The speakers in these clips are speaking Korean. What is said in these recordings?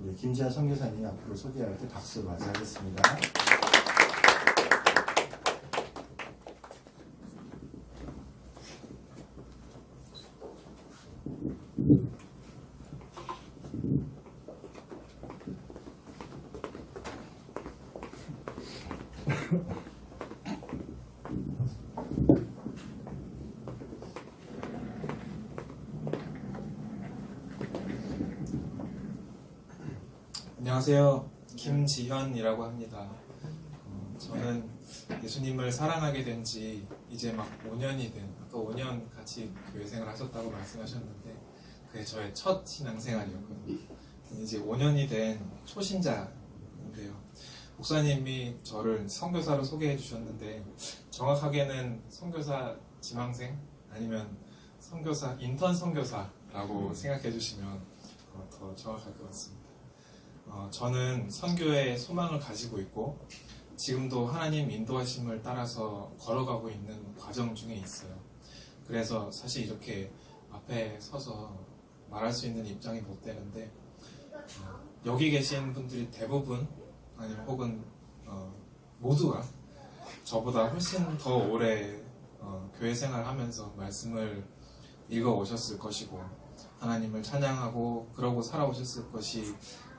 우리 김지아 선교사님이 앞으로 소개할 때 박수로 맞이하겠습니다. 안녕하세요. 김지현이라고 합니다. 저는 예수님을 사랑하게 된 지 이제 막 5년이 된, 아까 5년 같이 교회생활 하셨다고 말씀하셨는데 그게 저의 첫 신앙생활이었거든요. 이제 5년이 된 초신자인데요. 목사님이 저를 선교사로 소개해 주셨는데 정확하게는 선교사 지망생 아니면 선교사 인턴 선교사라고 생각해 주시면 더 정확할 것 같습니다. 저는 선교에 소망을 가지고 있고 지금도 하나님 인도하심을 따라서 걸어가고 있는 과정 중에 있어요. 그래서 사실 이렇게 앞에 서서 말할 수 있는 입장이 못 되는데 여기 계신 분들이 대부분 아니면 혹은 모두가 저보다 훨씬 더 오래 교회 생활하면서 말씀을 읽어 오셨을 것이고 하나님을 찬양하고 그러고 살아오셨을 것이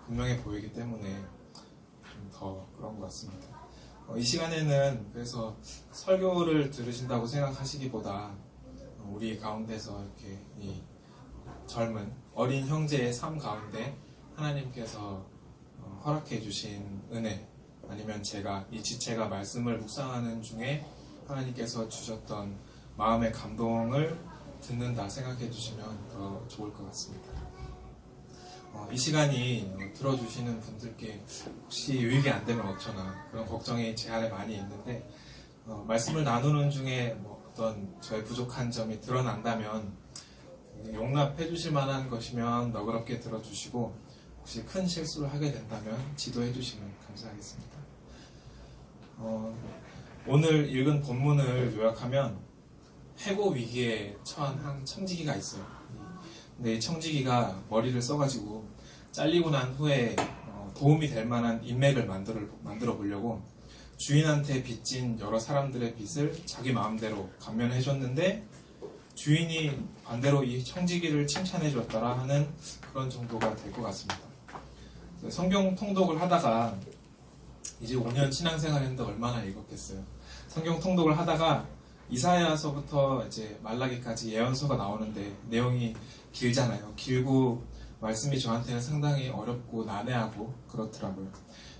분명해 보이기 때문에 좀 더 그런 것 같습니다. 이 시간에는 그래서 설교를 들으신다고 생각하시기보다 우리 가운데서 이렇게 이 젊은 어린 형제의 삶 가운데 하나님께서 허락해 주신 은혜 아니면 제가 이 지체가 말씀을 묵상하는 중에 하나님께서 주셨던 마음의 감동을 듣는다 생각해 주시면 더 좋을 것 같습니다. 이 시간이 들어주시는 분들께 혹시 유익이 안 되면 어쩌나 그런 걱정이 제 안에 많이 있는데 말씀을 나누는 중에 어떤 저의 부족한 점이 드러난다면 용납해 주실 만한 것이면 너그럽게 들어주시고 혹시 큰 실수를 하게 된다면 지도해 주시면 감사하겠습니다. 오늘 읽은 본문을 요약하면 해고 위기에 처한 한 청지기가 있어요. 근데 이 청지기가 머리를 써가지고 잘리고 난 후에 도움이 될 만한 인맥을 만들어 보려고 주인한테 빚진 여러 사람들의 빚을 자기 마음대로 감면해 줬는데 주인이 반대로 이 청지기를 칭찬해 줬더라 하는 그런 정도가 될 것 같습니다. 성경 통독을 하다가 이제 5년 신앙생활 했는데 얼마나 읽었겠어요. 성경 통독을 하다가 이사야서부터 이제 말라기까지 예언서가 나오는데 내용이 길잖아요. 길고 말씀이 저한테는 상당히 어렵고 난해하고 그렇더라고요.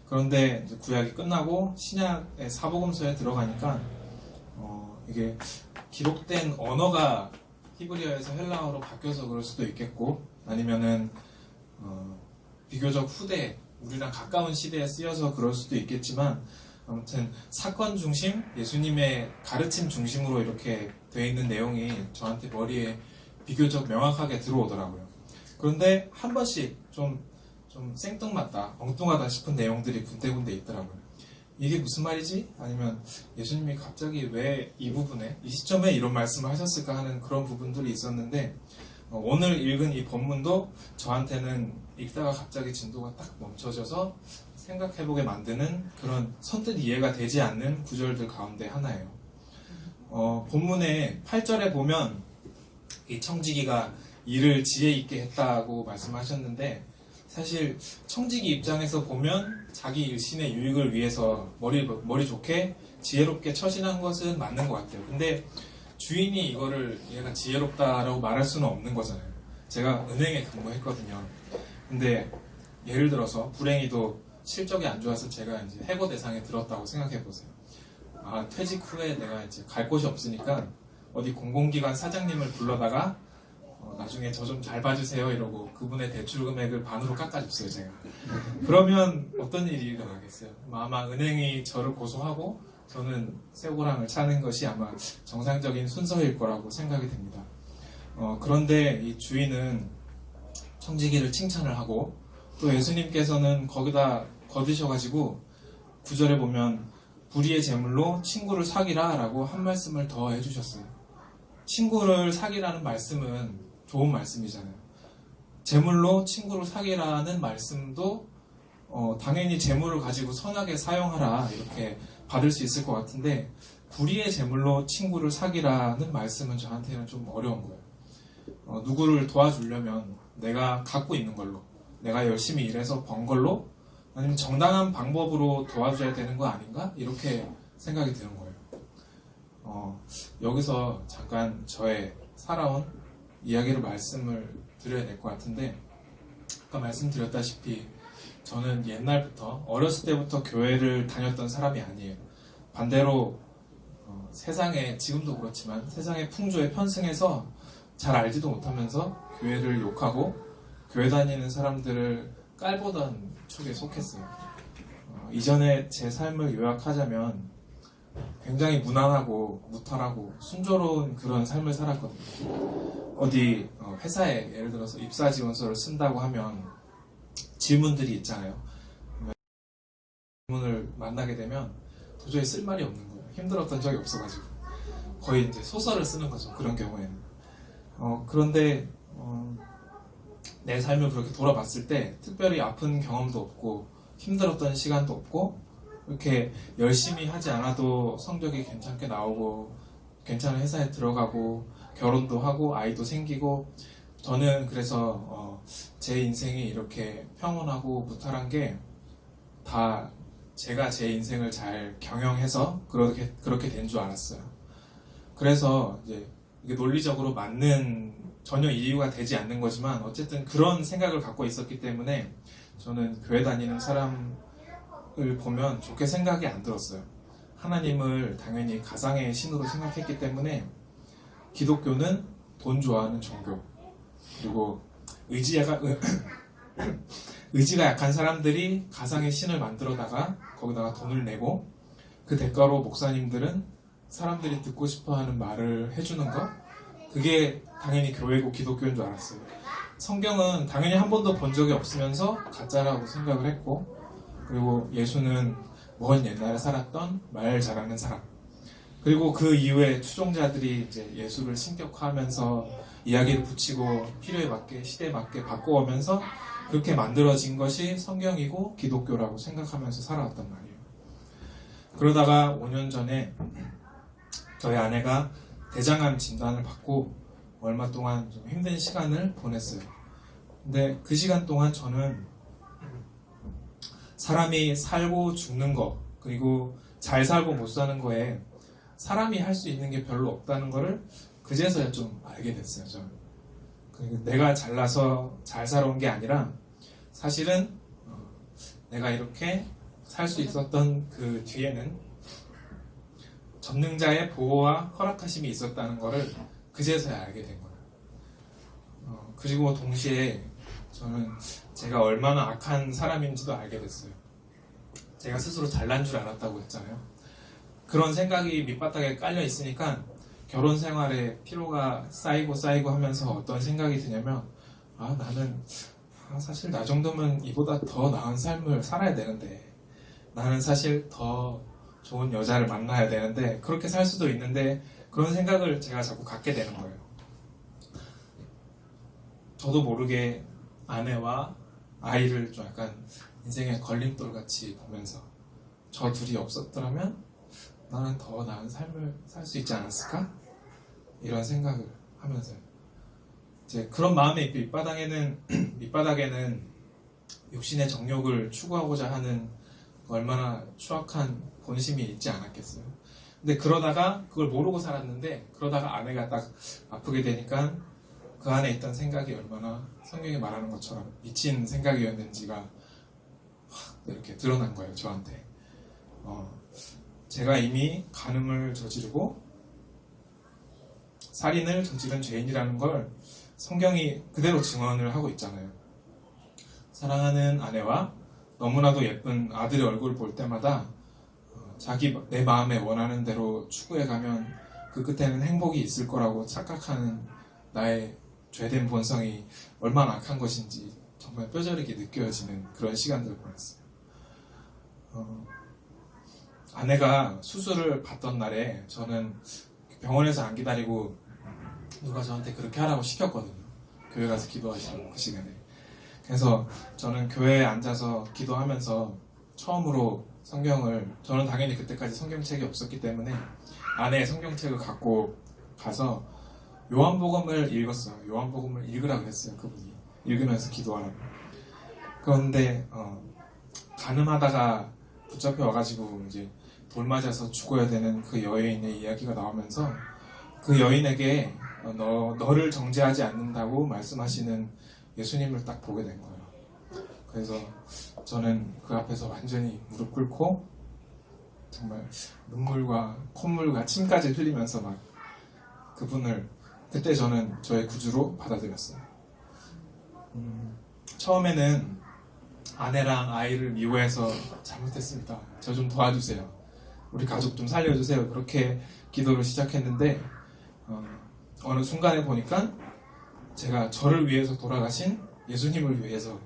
그런데 이제 구약이 끝나고 신약의 사복음서에 들어가니까 이게 기록된 언어가 히브리어에서 헬라어로 바뀌어서 그럴 수도 있겠고 아니면은 비교적 후대 우리랑 가까운 시대에 쓰여서 그럴 수도 있겠지만 아무튼 사건 중심, 예수님의 가르침 중심으로 이렇게 되어 있는 내용이 저한테 머리에 비교적 명확하게 들어오더라고요. 그런데 한 번씩 좀 생뚱맞다, 엉뚱하다 싶은 내용들이 군데군데 있더라고요. 이게 무슨 말이지? 아니면 예수님이 갑자기 왜 이 부분에, 이 시점에 이런 말씀을 하셨을까 하는 그런 부분들이 있었는데 오늘 읽은 이 본문도 저한테는 읽다가 갑자기 진도가 딱 멈춰져서 생각해보게 만드는 그런 선뜻 이해가 되지 않는 구절들 가운데 하나예요. 본문의 8절에 보면 이 청지기가 일을 지혜 있게 했다고 말씀하셨는데 사실 청지기 입장에서 보면 자기 일신의 유익을 위해서 머리 좋게 지혜롭게 처신한 것은 맞는 것 같아요. 근데 주인이 이거를 얘가 지혜롭다라고 말할 수는 없는 거잖아요. 제가 은행에 근무했거든요. 근데 예를 들어서 불행히도 실적이 안 좋아서 제가 이제 해고 대상에 들었다고 생각해 보세요. 퇴직 후에 내가 이제 갈 곳이 없으니까 어디 공공기관 사장님을 불러다가 나중에 저 좀 잘 봐주세요 이러고 그분의 대출 금액을 반으로 깎아줬어요 제가. 그러면 어떤 일이 일어나겠어요? 아마 은행이 저를 고소하고 저는 쇠고랑을 차는 것이 아마 정상적인 순서일 거라고 생각이 됩니다. 그런데 이 주인은 청지기를 칭찬을 하고 또 예수님께서는 거기다 거드셔가지고 9절에 보면 불의의 제물로 친구를 사귀라 라고 한 말씀을 더 해주셨어요. 친구를 사귀라는 말씀은 좋은 말씀이잖아요. 재물로 친구를 사귀라는 말씀도 당연히 재물을 가지고 선하게 사용하라 이렇게 받을 수 있을 것 같은데 불의의 재물로 친구를 사귀라는 말씀은 저한테는 좀 어려운 거예요. 누구를 도와주려면 내가 갖고 있는 걸로, 내가 열심히 일해서 번 걸로, 아니면 정당한 방법으로 도와줘야 되는 거 아닌가? 이렇게 생각이 드는 거예요. 여기서 잠깐 저의 살아온 이야기를 말씀을 드려야 될 것 같은데, 아까 말씀드렸다시피 저는 옛날부터, 어렸을 때부터 교회를 다녔던 사람이 아니에요. 반대로 세상에, 지금도 그렇지만 세상의 풍조에 편승해서 잘 알지도 못하면서 교회를 욕하고 교회 다니는 사람들을 깔보던 축에 속했어요. 이전에 제 삶을 요약하자면 굉장히 무난하고 무탈하고 순조로운 그런 삶을 살았거든요. 어디 회사에 예를 들어서 입사 지원서를 쓴다고 하면 질문들이 있잖아요. 질문을 만나게 되면 도저히 쓸 말이 없는 거예요. 힘들었던 적이 없어가지고 거의 이제 소설을 쓰는 거죠. 그런 경우에는. 그런데 내 삶을 그렇게 돌아봤을 때 특별히 아픈 경험도 없고 힘들었던 시간도 없고 이렇게 열심히 하지 않아도 성적이 괜찮게 나오고 괜찮은 회사에 들어가고 결혼도 하고 아이도 생기고 저는 그래서 제 인생이 이렇게 평온하고 무탈한 게 다 제가 제 인생을 잘 경영해서 그렇게 된 줄 알았어요. 그래서 이제 이게 논리적으로 맞는 전혀 이유가 되지 않는 거지만 어쨌든 그런 생각을 갖고 있었기 때문에 저는 교회 다니는 사람을 보면 좋게 생각이 안 들었어요. 하나님을 당연히 가상의 신으로 생각했기 때문에 기독교는 돈 좋아하는 종교, 그리고 의지가 약한 사람들이 가상의 신을 만들어다가 거기다가 돈을 내고 그 대가로 목사님들은 사람들이 듣고 싶어하는 말을 해주는 것, 그게 당연히 교회고 기독교인 줄 알았어요. 성경은 당연히 한 번도 본 적이 없으면서 가짜라고 생각을 했고, 그리고 예수는 먼 옛날에 살았던 말 잘하는 사람, 그리고 그 이후에 추종자들이 이제 예수를 신격화하면서 이야기를 붙이고 필요에 맞게 시대에 맞게 바꿔오면서 그렇게 만들어진 것이 성경이고 기독교라고 생각하면서 살아왔단 말이에요. 그러다가 5년 전에 저희 아내가 대장암 진단을 받고 얼마 동안 좀 힘든 시간을 보냈어요. 근데 그 시간 동안 저는 사람이 살고 죽는 거, 그리고 잘 살고 못 사는 거에 사람이 할 수 있는 게 별로 없다는 거를 그제서야 좀 알게 됐어요. 저는. 내가 잘나서 잘 살아온 게 아니라 사실은 내가 이렇게 살 수 있었던 그 뒤에는 전능자의 보호와 허락하심이 있었다는 것을 그제서야 알게 된 거예요. 그리고 동시에 저는 제가 얼마나 악한 사람인지도 알게 됐어요. 제가 스스로 잘난 줄 알았다고 했잖아요. 그런 생각이 밑바닥에 깔려 있으니까 결혼 생활에 피로가 쌓이고 하면서 어떤 생각이 드냐면, 나는 사실 나 정도면 이보다 더 나은 삶을 살아야 되는데, 나는 사실 더 좋은 여자를 만나야 되는데, 그렇게 살 수도 있는데, 그런 생각을 제가 자꾸 갖게 되는 거예요. 저도 모르게 아내와 아이를 좀 약간 인생의 걸림돌 같이 보면서 저 둘이 없었더라면 나는 더 나은 삶을 살 수 있지 않았을까? 이런 생각을 하면서요. 이제 그런 마음의 밑바닥에는 육신의 정욕을 추구하고자 하는 얼마나 추악한 본심이 있지 않았겠어요. 근데 그러다가 그걸 모르고 살았는데, 그러다가 아내가 딱 아프게 되니까 그 안에 있던 생각이 얼마나 성경이 말하는 것처럼 미친 생각이었는지가 확 이렇게 드러난 거예요, 저한테. 제가 이미 간음을 저지르고 살인을 저지른 죄인이라는 걸 성경이 그대로 증언을 하고 있잖아요. 사랑하는 아내와 너무나도 예쁜 아들의 얼굴을 볼 때마다 내 마음에 원하는 대로 추구해가면 그 끝에는 행복이 있을 거라고 착각하는 나의 죄된 본성이 얼마나 악한 것인지 정말 뼈저리게 느껴지는 그런 시간들을 보냈어요. 아내가 수술을 받던 날에 저는 병원에서 안 기다리고 누가 저한테 그렇게 하라고 시켰거든요. 교회 가서 기도하시라고 그 시간에. 그래서 저는 교회에 앉아서 기도하면서 처음으로 성경을, 저는 당연히 그때까지 성경책이 없었기 때문에 아내의 성경책을 갖고 가서 요한복음을 읽었어요. 요한복음을 읽으라고 했어요. 그분이 읽으면서 기도하라고. 그런데 가늠하다가 붙잡혀 와가지고 이제 돌 맞아서 죽어야 되는 그 여인의 이야기가 나오면서 그 여인에게 너를 정죄하지 않는다고 말씀하시는 예수님을 딱 보게 된 거예요. 그래서 저는 그 앞에서 완전히 무릎 꿇고 정말 눈물과 콧물과 침까지 흘리면서 막 그분을 그때 저는 저의 구주로 받아들였어요. 처음에는 아내랑 아이를 미워해서 잘못했습니다. 저 좀 도와주세요. 우리 가족 좀 살려주세요. 그렇게 기도를 시작했는데 어느 순간에 보니까 제가 저를 위해서 돌아가신 예수님을 위해서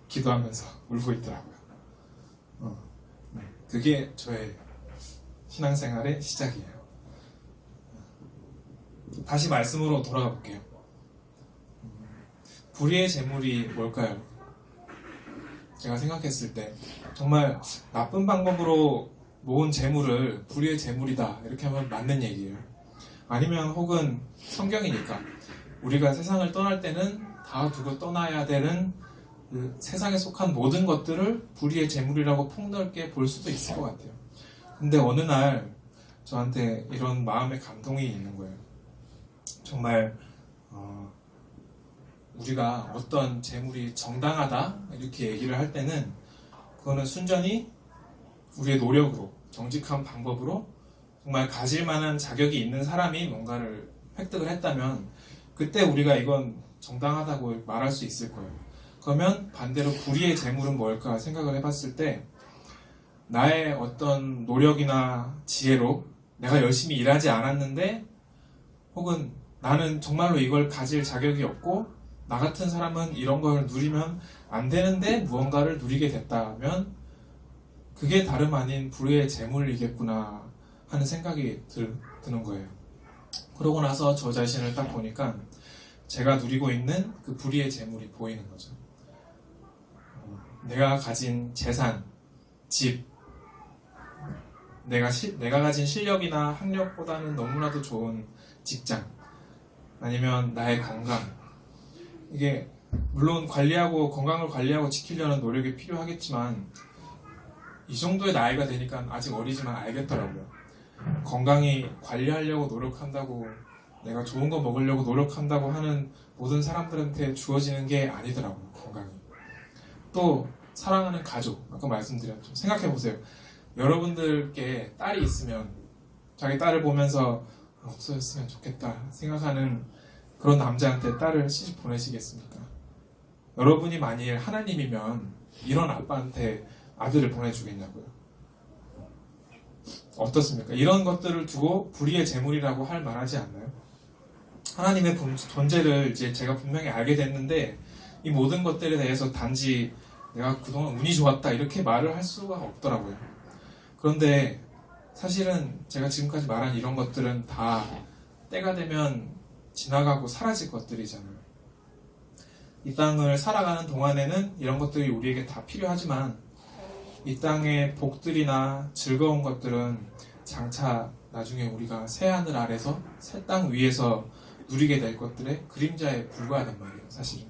기도하면서 울고 있더라고요. 그게 저의 신앙생활의 시작이에요. 다시 말씀으로 돌아가 볼게요. 불의의 재물이 뭘까요? 제가 생각했을 때 정말 나쁜 방법으로 모은 재물을 불의의 재물이다 이렇게 하면 맞는 얘기예요. 아니면 혹은 성경이니까 우리가 세상을 떠날 때는 다 두고 떠나야 되는 그 세상에 속한 모든 것들을 불의의 재물이라고 폭넓게 볼 수도 있을 것 같아요. 근데 어느 날 저한테 이런 마음의 감동이 있는 거예요. 정말 우리가 어떤 재물이 정당하다 이렇게 얘기를 할 때는 그거는 순전히 우리의 노력으로 정직한 방법으로 정말 가질 만한 자격이 있는 사람이 뭔가를 획득을 했다면 그때 우리가 이건 정당하다고 말할 수 있을 거예요. 그러면 반대로 불의의 재물은 뭘까 생각을 해봤을 때 나의 어떤 노력이나 지혜로 내가 열심히 일하지 않았는데 혹은 나는 정말로 이걸 가질 자격이 없고 나 같은 사람은 이런 걸 누리면 안 되는데 무언가를 누리게 됐다면 그게 다름 아닌 불의의 재물이겠구나 하는 생각이 드는 거예요. 그러고 나서 저 자신을 딱 보니까 제가 누리고 있는 그 불의의 재물이 보이는 거죠. 내가 가진 재산, 집, 내가 가진 실력이나 학력보다는 너무나도 좋은 직장, 아니면 나의 건강. 이게 물론 건강을 관리하고 지키려는 노력이 필요하겠지만 이 정도의 나이가 되니까 아직 어리지만 알겠더라고요. 건강히 관리하려고 노력한다고 내가 좋은 거 먹으려고 노력한다고 하는 모든 사람들한테 주어지는 게 아니더라고요. 건강이. 또 사랑하는 가족, 아까 말씀드렸죠. 생각해보세요. 여러분들께 딸이 있으면 자기 딸을 보면서 없어졌으면 좋겠다 생각하는 그런 남자한테 딸을 시집 보내시겠습니까? 여러분이 만일 하나님이면 이런 아빠한테 아들을 보내주겠냐고요? 어떻습니까? 이런 것들을 두고 불의의 재물이라고 할 만하지 않나요? 하나님의 존재를 이제 제가 분명히 알게 됐는데 이 모든 것들에 대해서 단지 내가 그동안 운이 좋았다 이렇게 말을 할 수가 없더라고요. 그런데 사실은 제가 지금까지 말한 이런 것들은 다 때가 되면 지나가고 사라질 것들이잖아요. 이 땅을 살아가는 동안에는 이런 것들이 우리에게 다 필요하지만 이 땅의 복들이나 즐거운 것들은 장차 나중에 우리가 새하늘 아래서 새 땅 위에서 누리게 될 것들의 그림자에 불과하단 말이에요. 사실은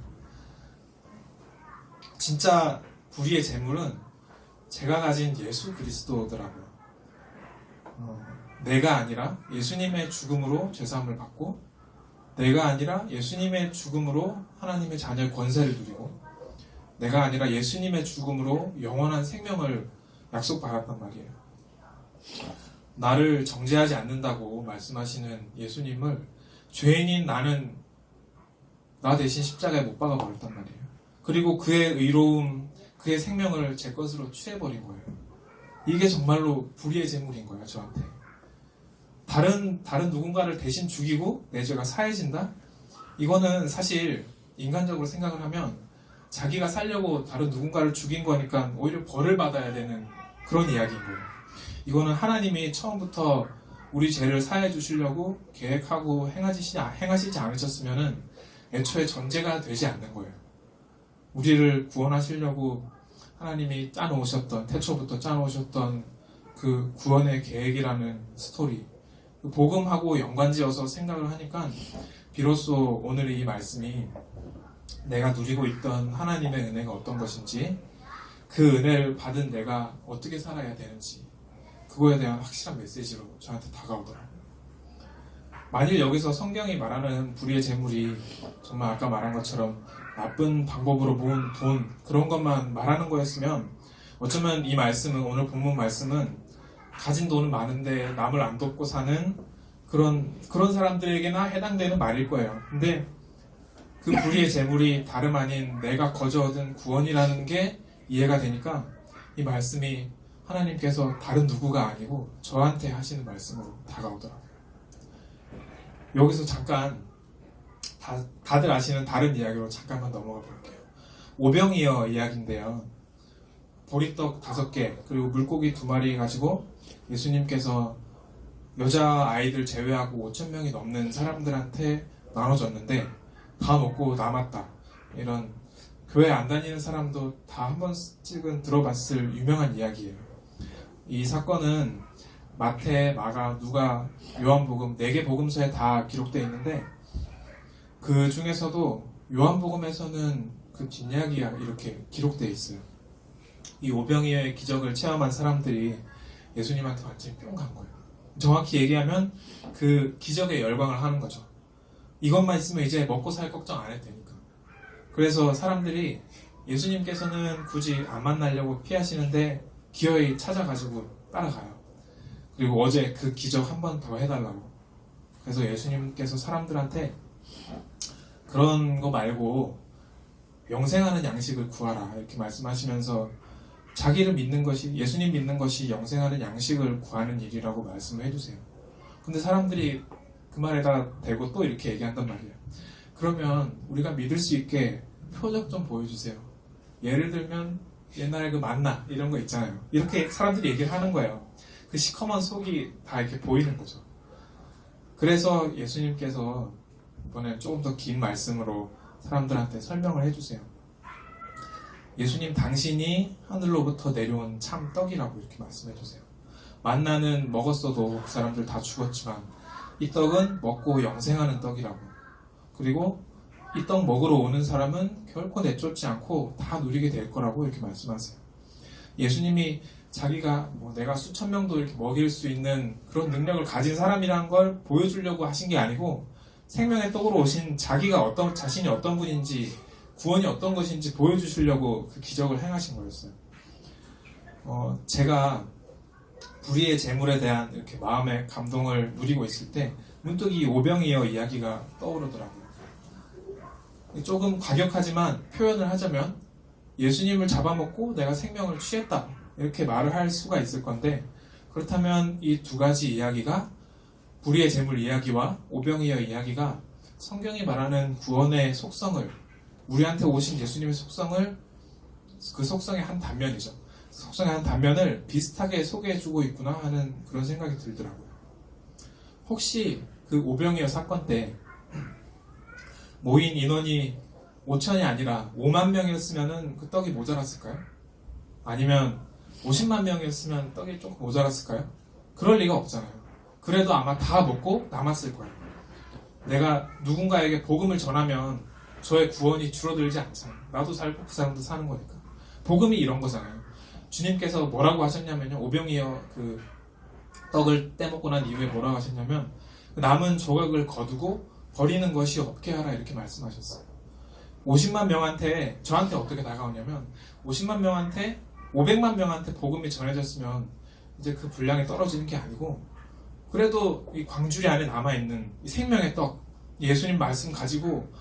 진짜 불의의 재물은 제가 가진 예수 그리스도더라고요. 내가 아니라 예수님의 죽음으로 죄사함을 받고 내가 아니라 예수님의 죽음으로 하나님의 자녀의 권세를 누리고 내가 아니라 예수님의 죽음으로 영원한 생명을 약속받았단 말이에요. 나를 정죄하지 않는다고 말씀하시는 예수님을 죄인인 나는 나 대신 십자가에 못 박아 버렸단 말이에요. 그리고 그의 의로움, 그의 생명을 제 것으로 취해버린 거예요. 이게 정말로 불의의 재물인 거예요, 저한테. 다른 누군가를 대신 죽이고 내 죄가 사해진다? 이거는 사실 인간적으로 생각을 하면 자기가 살려고 다른 누군가를 죽인 거니까 오히려 벌을 받아야 되는 그런 이야기인 거예요. 이거는 하나님이 처음부터 우리 죄를 사해 주시려고 계획하고 행하시지 않으셨으면은 애초에 전제가 되지 않는 거예요. 우리를 구원하시려고 하나님이 짜놓으셨던, 태초부터 짜놓으셨던 그 구원의 계획이라는 스토리, 그 복음하고 연관지어서 생각을 하니까 비로소 오늘 이 말씀이 내가 누리고 있던 하나님의 은혜가 어떤 것인지, 그 은혜를 받은 내가 어떻게 살아야 되는지, 그거에 대한 확실한 메시지로 저한테 다가오더라고요. 만일 여기서 성경이 말하는 불의의 재물이 정말 아까 말한 것처럼 나쁜 방법으로 모은 돈, 그런 것만 말하는 거였으면 어쩌면 이 말씀은, 오늘 본문 말씀은 가진 돈은 많은데 남을 안 돕고 사는 그런 사람들에게나 해당되는 말일 거예요. 근데 그 불의의 재물이 다름 아닌 내가 거저 얻은 구원이라는 게 이해가 되니까 이 말씀이 하나님께서 다른 누구가 아니고 저한테 하시는 말씀으로 다가오더라고요. 여기서 잠깐 다들 아시는 다른 이야기로 잠깐만 넘어가 볼게요. 오병이어 이야기인데요. 보리떡 5개 그리고 물고기 2마리 가지고 예수님께서 여자아이들 제외하고 5,000명이 넘는 사람들한테 나눠줬는데 다 먹고 남았다. 이런 교회 안 다니는 사람도 다 한 번씩은 들어봤을 유명한 이야기예요. 이 사건은 마태, 마가, 누가, 요한복음 4개 복음서에 다 기록되어 있는데 그 중에서도 요한복음에서는 그 뒷이야기가 이렇게 기록되어 있어요. 이 오병이어의 기적을 체험한 사람들이 예수님한테 완전히 뿅 간 거예요. 정확히 얘기하면 그 기적에 열광을 하는 거죠. 이것만 있으면 이제 먹고 살 걱정 안 해도 되니까. 그래서 사람들이 예수님께서는 굳이 안 만나려고 피하시는데 기어이 찾아가지고 따라가요. 그리고 어제 그 기적 한 번 더 해달라고. 그래서 예수님께서 사람들한테 그런 거 말고 영생하는 양식을 구하라 이렇게 말씀하시면서 자기를 믿는 것이, 예수님 믿는 것이 영생하는 양식을 구하는 일이라고 말씀을 해주세요. 근데 사람들이 그 말에다 대고 또 이렇게 얘기한단 말이에요. 그러면 우리가 믿을 수 있게 표적 좀 보여주세요. 예를 들면 옛날에 그 만나 이런 거 있잖아요. 이렇게 사람들이 얘기를 하는 거예요. 그 시커먼 속이 다 이렇게 보이는 거죠. 그래서 예수님께서 이번에 조금 더 긴 말씀으로 사람들한테 설명을 해주세요. 예수님 당신이 하늘로부터 내려온 참 떡이라고 이렇게 말씀해주세요. 만나는 먹었어도 그 사람들 다 죽었지만 이 떡은 먹고 영생하는 떡이라고. 그리고 이 떡 먹으러 오는 사람은 결코 내쫓지 않고 다 누리게 될 거라고 이렇게 말씀하세요. 예수님이 자기가 내가 수천 명도 이렇게 먹일 수 있는 그런 능력을 가진 사람이라는 걸 보여주려고 하신 게 아니고 생명의 떡으로 오신 자기가 자신이 어떤 분인지 구원이 어떤 것인지 보여주시려고 그 기적을 행하신 거였어요. 제가 불의의 재물에 대한 이렇게 마음의 감동을 누리고 있을 때 문득 이 오병이어 이야기가 떠오르더라고요. 조금 과격하지만 표현을 하자면 예수님을 잡아먹고 내가 생명을 취했다 이렇게 말을 할 수가 있을 건데, 그렇다면 이 두 가지 이야기가, 불의의 재물 이야기와 오병이어 이야기가 성경이 말하는 구원의 속성을, 우리한테 오신 예수님의 속성을, 그 속성의 한 단면이죠. 속성의 한 단면을 비슷하게 소개해주고 있구나 하는 그런 생각이 들더라고요. 혹시 그 오병이어 사건 때 모인 인원이 5천이 아니라 5만 명이었으면 그 떡이 모자랐을까요? 아니면 50만 명이었으면 떡이 조금 모자랐을까요? 그럴 리가 없잖아요. 그래도 아마 다 먹고 남았을 거예요. 내가 누군가에게 복음을 전하면 저의 구원이 줄어들지 않잖아요. 나도 살고 그 사람도 사는 거니까. 복음이 이런 거잖아요. 주님께서 뭐라고 하셨냐면요, 오병이어 그 떡을 떼먹고 난 이후에 뭐라고 하셨냐면 남은 조각을 거두고 버리는 것이 없게 하라 이렇게 말씀하셨어요. 50만 명한테, 저한테 어떻게 다가오냐면 50만 명한테 500만 명한테 복음이 전해졌으면 이제 그 분량이 떨어지는 게 아니고, 그래도 이 광주리 안에 남아있는 이 생명의 떡, 예수님 말씀 가지고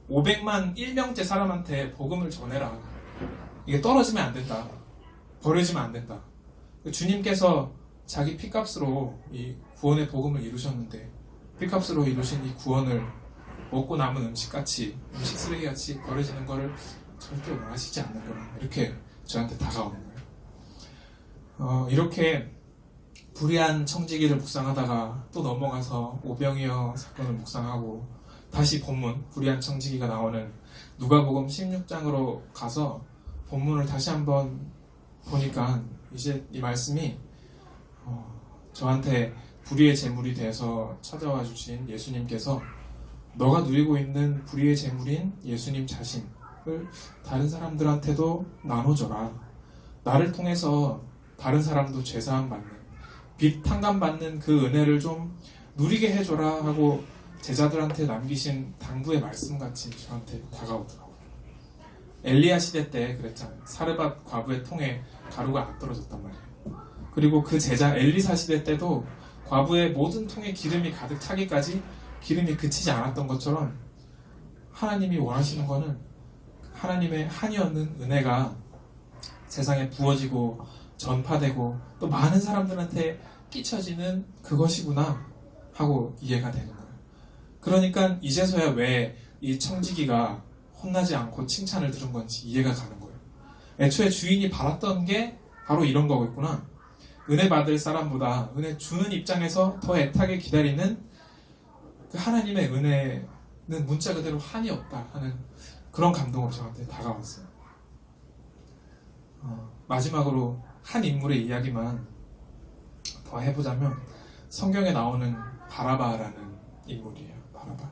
500만 1명째 사람한테 복음을 전해라. 이게 떨어지면 안 된다. 버려지면 안 된다. 주님께서 자기 피값으로 이 구원의 복음을 이루셨는데 피값으로 이루신 이 구원을 먹고 남은 음식같이, 음식 쓰레기같이 버려지는 거를 절대 원하시지 않는 거라 이렇게 저한테 다가오는 거예요. 이렇게 불의한 청지기를 묵상하다가 또 넘어가서 오병이어 사건을 묵상하고 다시 본문 불의한 청지기가 나오는 누가복음 16장으로 가서 본문을 다시 한번 보니까 이제 이 말씀이 저한테 불의의 재물이 돼서 찾아와 주신 예수님께서 너가 누리고 있는 불의의 재물인 예수님 자신을 다른 사람들한테도 나눠줘라. 나를 통해서 다른 사람도 죄사함 받는, 빚 탕감 받는 그 은혜를 좀 누리게 해줘라 하고 제자들한테 남기신 당부의 말씀같이 저한테 다가오더라고요. 엘리야 시대 때 그랬잖아요. 사르밧 과부의 통에 가루가 안 떨어졌단 말이에요. 그리고 그 제자 엘리사 시대 때도 과부의 모든 통에 기름이 가득 차기까지 기름이 그치지 않았던 것처럼 하나님이 원하시는 거는 하나님의 한이 없는 은혜가 세상에 부어지고 전파되고 또 많은 사람들한테 끼쳐지는 그것이구나 하고 이해가 되는 거예요. 그러니까 이제서야 왜 이 청지기가 혼나지 않고 칭찬을 들은 건지 이해가 가는 거예요. 애초에 주인이 바랐던 게 바로 이런 거겠구나. 은혜 받을 사람보다 은혜 주는 입장에서 더 애타게 기다리는 그 하나님의 은혜는 문자 그대로 한이 없다 하는 그런 감동으로 저한테 다가왔어요. 마지막으로 한 인물의 이야기만 더 해보자면 성경에 나오는 바라바라는 인물이에요. 바라바.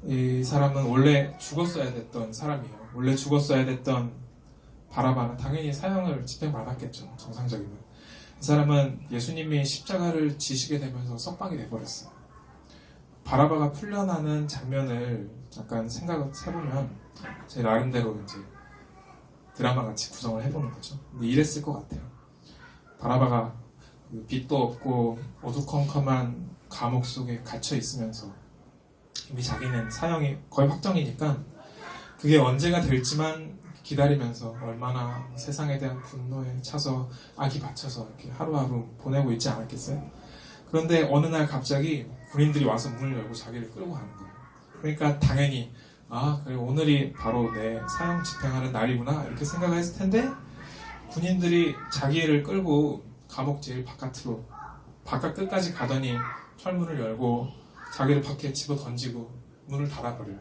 이 사람은 원래 죽었어야 됐던 사람이에요. 원래 죽었어야 됐던 바라바는 당연히 사형을 집행받았겠죠. 정상적이면. 이 사람은 예수님이 십자가를 지시게 되면서 석방이 돼버렸어요. 바라바가 풀려나는 장면을 잠깐 생각을 해보면 제 나름대로 이제 드라마같이 구성을 해보는 거죠. 근데 이랬을 것 같아요. 바라바가 빚도 없고 어두컴컴한 감옥 속에 갇혀 있으면서 이미 자기는 사형이 거의 확정이니까 그게 언제가 될지만 기다리면서 얼마나 세상에 대한 분노에 차서 악이 받쳐서 이렇게 하루하루 보내고 있지 않았겠어요? 그런데 어느 날 갑자기 군인들이 와서 문을 열고 자기를 끌고 가는 거예요. 그러니까 당연히 그래 오늘이 바로 내 사형 집행하는 날이구나 이렇게 생각을 했을 텐데 군인들이 자기를 끌고 감옥 제일 바깥으로 바깥 끝까지 가더니 철문을 열고 자기를 밖에 집어 던지고 문을 닫아버려요.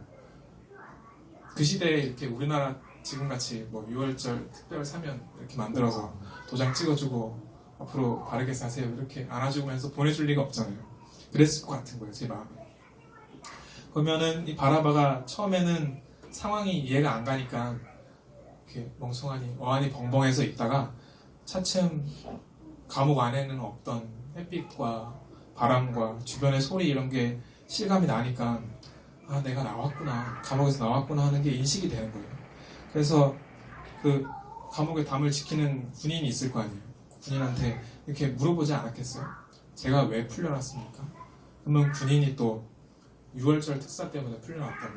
그 시대에 이렇게 우리나라 지금같이 뭐 6월절 특별 사면 이렇게 만들어서 도장 찍어주고 앞으로 바르게 사세요 이렇게 안아주면서 보내줄 리가 없잖아요. 그랬을 것 같은 거예요, 제 마음에. 그러면은 이 바라바가 처음에는 상황이 이해가 안 가니까 이렇게 멍청하니 어안이 벙벙해서 있다가 차츰 감옥 안에는 없던 햇빛과 바람과 주변의 소리 이런 게 실감이 나니까 내가 나왔구나, 감옥에서 나왔구나 하는 게 인식이 되는 거예요. 그래서 그 감옥의 담을 지키는 군인이 있을 거 아니에요. 군인한테 이렇게 물어보지 않았겠어요? 제가 왜 풀려났습니까? 그러면 군인이 또 6월절 특사 때문에 풀려났다고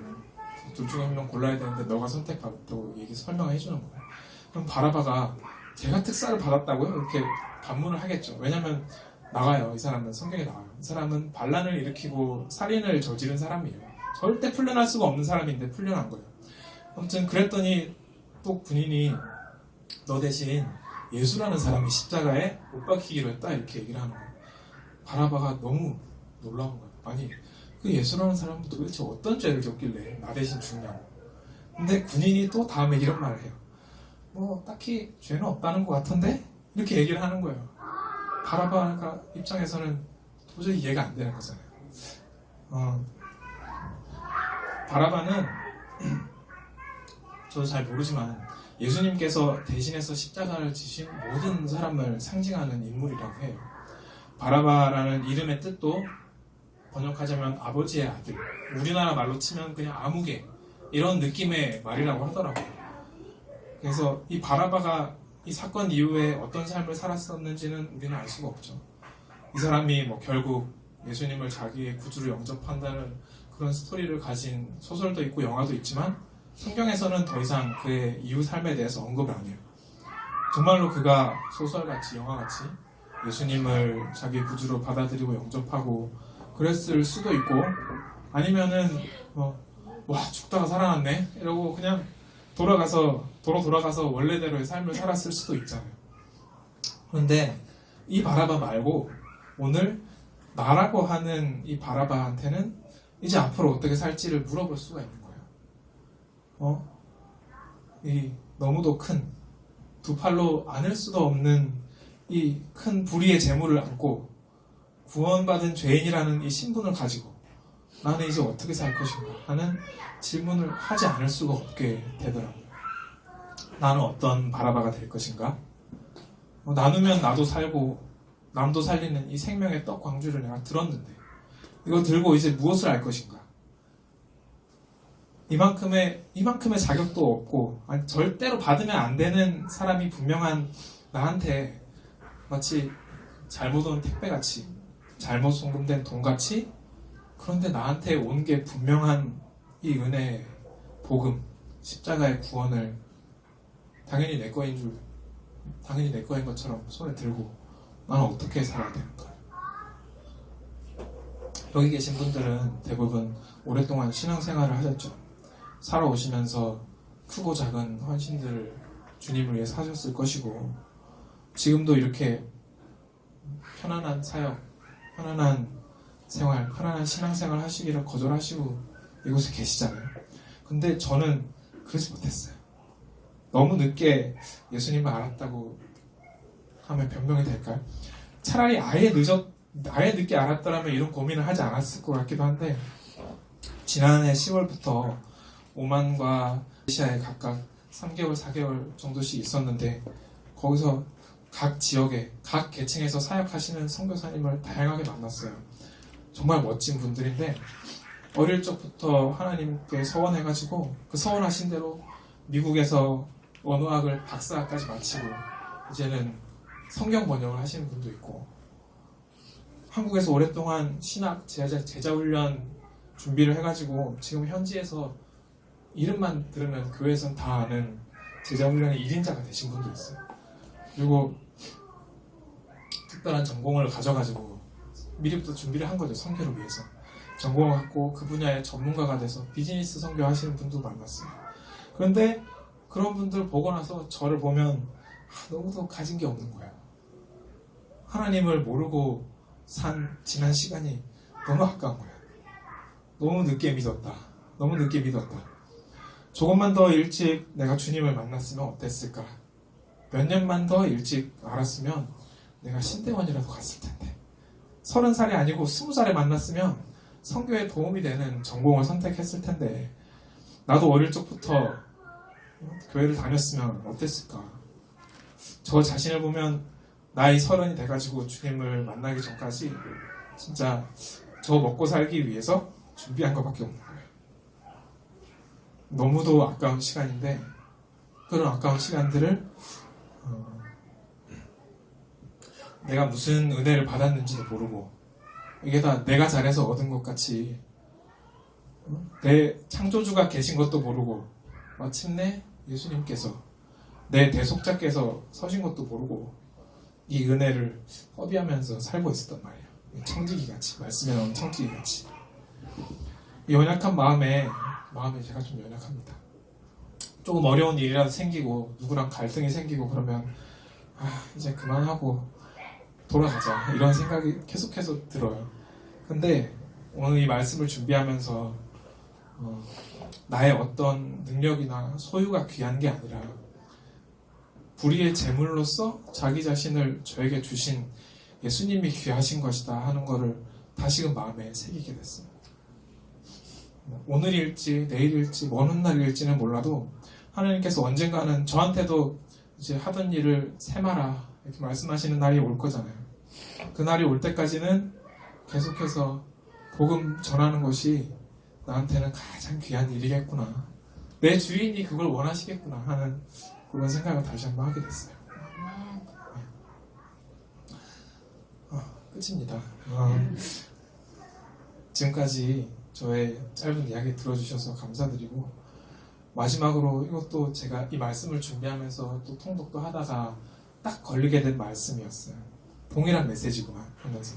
둘 중에 한 명 골라야 되는데 너가 선택받았다고 설명을 해주는 거예요. 그럼 바라바가 제가 특사를 받았다고요? 이렇게 반문을 하겠죠. 왜냐면 나가요. 이 사람은 성경에 나와요. 이 사람은 반란을 일으키고 살인을 저지른 사람이에요. 절대 풀려날 수가 없는 사람인데 풀려난 거예요. 아무튼 그랬더니 또 군인이 너 대신 예수라는 사람이 십자가에 못 박히기로 했다 이렇게 얘기를 하는 거예요. 바라바가 너무 놀라운 거예요. 아니 그 예수라는 사람은 도대체 어떤 죄를 졌길래 나 대신 죽냐고. 근데 군인이 또 다음에 이런 말을 해요. 뭐 딱히 죄는 없다는 것 같은데 이렇게 얘기를 하는 거예요. 바라바가 입장에서는 도저히 이해가 안 되는 거잖아요. 바라바는 저도 잘 모르지만 예수님께서 대신해서 십자가를 지신 모든 사람을 상징하는 인물이라고 해요. 바라바라는 이름의 뜻도 번역하자면 아버지의 아들, 우리나라 말로 치면 그냥 아무개 이런 느낌의 말이라고 하더라고요. 그래서 이 바라바가 이 사건 이후에 어떤 삶을 살았었는지는 우리는 알 수가 없죠. 이 사람이 뭐 결국 예수님을 자기의 구주로 영접한다는 그런 스토리를 가진 소설도 있고 영화도 있지만 성경에서는 더 이상 그의 이후 삶에 대해서 언급을 안 해요. 정말로 그가 소설같이 영화같이 예수님을 자기 구주로 받아들이고 영접하고 그랬을 수도 있고 아니면은 와 죽다가 살아났네 이러고 그냥 도로 돌아가서 원래대로의 삶을 살았을 수도 있잖아요. 그런데 이 바라바 말고 오늘 나라고 하는 이 바라바한테는 이제 앞으로 어떻게 살지를 물어볼 수가 있는 거예요. 이 너무도 큰 두 팔로 안을 수도 없는 이 큰 불의의 재물을 안고 구원받은 죄인이라는 이 신분을 가지고 나는 이제 어떻게 살 것인가 하는 질문을 하지 않을 수가 없게 되더라고요. 나는 어떤 바라바가 될 것인가? 나누면 나도 살고 남도 살리는 이 생명의 떡 광주를 내가 들었는데 이거 들고 이제 무엇을 할 것인가? 이만큼의 자격도 없고 절대로 받으면 안 되는 사람이 분명한 나한테 마치 잘못 온 택배같이 잘못 송금된 돈같이 그런데 나한테 온 게 분명한 이 은혜의 복음 십자가의 구원을 당연히 내 거인 것처럼 손에 들고 나는 어떻게 살아야 되는가? 여기 계신 분들은 대부분 오랫동안 신앙생활을 하셨죠. 살아오시면서 크고 작은 헌신들을 주님을 위해서 하셨을 것이고 지금도 이렇게 편안한 사역, 편안한 생활, 편안한 신앙생활 하시기를 거절하시고 이곳에 계시잖아요. 근데 저는 그러지 못했어요. 너무 늦게 예수님을 알았다고 하면 변명이 될까요? 차라리 아예 늦게 알았더라면 이런 고민을 하지 않았을 것 같기도 한데 지난해 10월부터 오만과 아시아에 각각 3개월, 4개월 정도씩 있었는데 거기서 각 지역에, 각 계층에서 사역하시는 선교사님을 다양하게 만났어요. 정말 멋진 분들인데 어릴 적부터 하나님께 서원해가지고 그 서원하신 대로 미국에서 언어학을 박사까지 마치고 이제는 성경 번역을 하시는 분도 있고 한국에서 오랫동안 신학 제자훈련 준비를 해가지고 지금 현지에서 이름만 들으면 교회에선 다 아는 제자훈련의 1인자가 되신 분도 있어요. 그리고 특별한 전공을 가져가지고 미리부터 준비를 한 거죠. 선교를 위해서. 전공을 갖고 그 분야의 전문가가 돼서 비즈니스 선교 하시는 분도 만났어요. 그런데 그런 분들 보고 나서 저를 보면 너무도 가진 게 없는 거예요. 하나님을 모르고 산 지난 시간이 너무 아까운 거예요. 너무 늦게 믿었다. 조금만 더 일찍 내가 주님을 만났으면 어땠을까? 몇 년만 더 일찍 알았으면 내가 신대원이라도 갔을 텐데 30살이 아니고 20살에 만났으면 선교에 도움이 되는 전공을 선택했을 텐데 나도 어릴 적부터 교회를 다녔으면 어땠을까? 저 자신을 보면 나이 30이 돼가지고 주님을 만나기 전까지 진짜 저 먹고 살기 위해서 준비한 것밖에 없는 거예요. 너무도 아까운 시간인데 그런 아까운 시간들을 내가 무슨 은혜를 받았는지 모르고 이게 다 내가 잘해서 얻은 것 같이 내 창조주가 계신 것도 모르고 마침내 예수님께서 내 대속자께서 서신 것도 모르고 이 은혜를 허비하면서 살고 있었단 말이에요. 청지기같이 말씀에 나온 청지기같이 이 연약한 마음에 제가 좀 연약합니다. 조금 어려운 일이라도 생기고 누구랑 갈등이 생기고 그러면 이제 그만하고 돌아가자 이런 생각이 계속해서 들어요. 근데 오늘 이 말씀을 준비하면서 나의 어떤 능력이나 소유가 귀한 게 아니라 불의의 제물로서 자기 자신을 저에게 주신 예수님이 귀하신 것이다 하는 것을 다시금 마음에 새기게 됐어요. 오늘일지 내일일지 먼 훗날일지는 몰라도 하나님께서 언젠가는 저한테도 이제 하던 일을 세마라 이렇게 말씀하시는 날이 올 거잖아요. 그 날이 올 때까지는 계속해서 복음 전하는 것이 나한테는 가장 귀한 일이겠구나. 내 주인이 그걸 원하시겠구나 하는 그런 생각을 다시 한번 하게 됐어요. 끝입니다. 지금까지 저의 짧은 이야기 들어주셔서 감사드리고 마지막으로 이것도 제가 이 말씀을 준비하면서 또 통독도 하다가 딱 걸리게 된 말씀이었어요. 동일한 메시지구나 하면서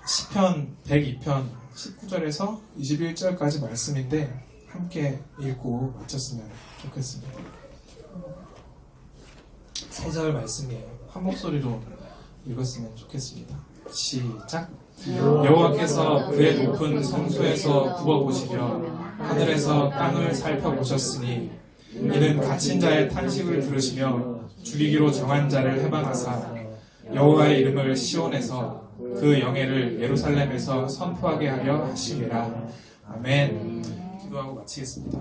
시편 102편 19절에서 21절까지 말씀인데 함께 읽고 마쳤으면 좋겠습니다. 3절 말씀이에요. 한 목소리로 읽었으면 좋겠습니다. 시작. 여호와께서 그의 높은 성소에서 굽어보시며 하늘에서 땅을 살펴보셨으니 이는 갇힌 자의 탄식을 들으시며 죽이기로 정한 자를 해방하사 여호와의 이름을 시온에서 그 영예를 예루살렘에서 선포하게 하려 하심이라. 아멘. 기도하고 마치겠습니다.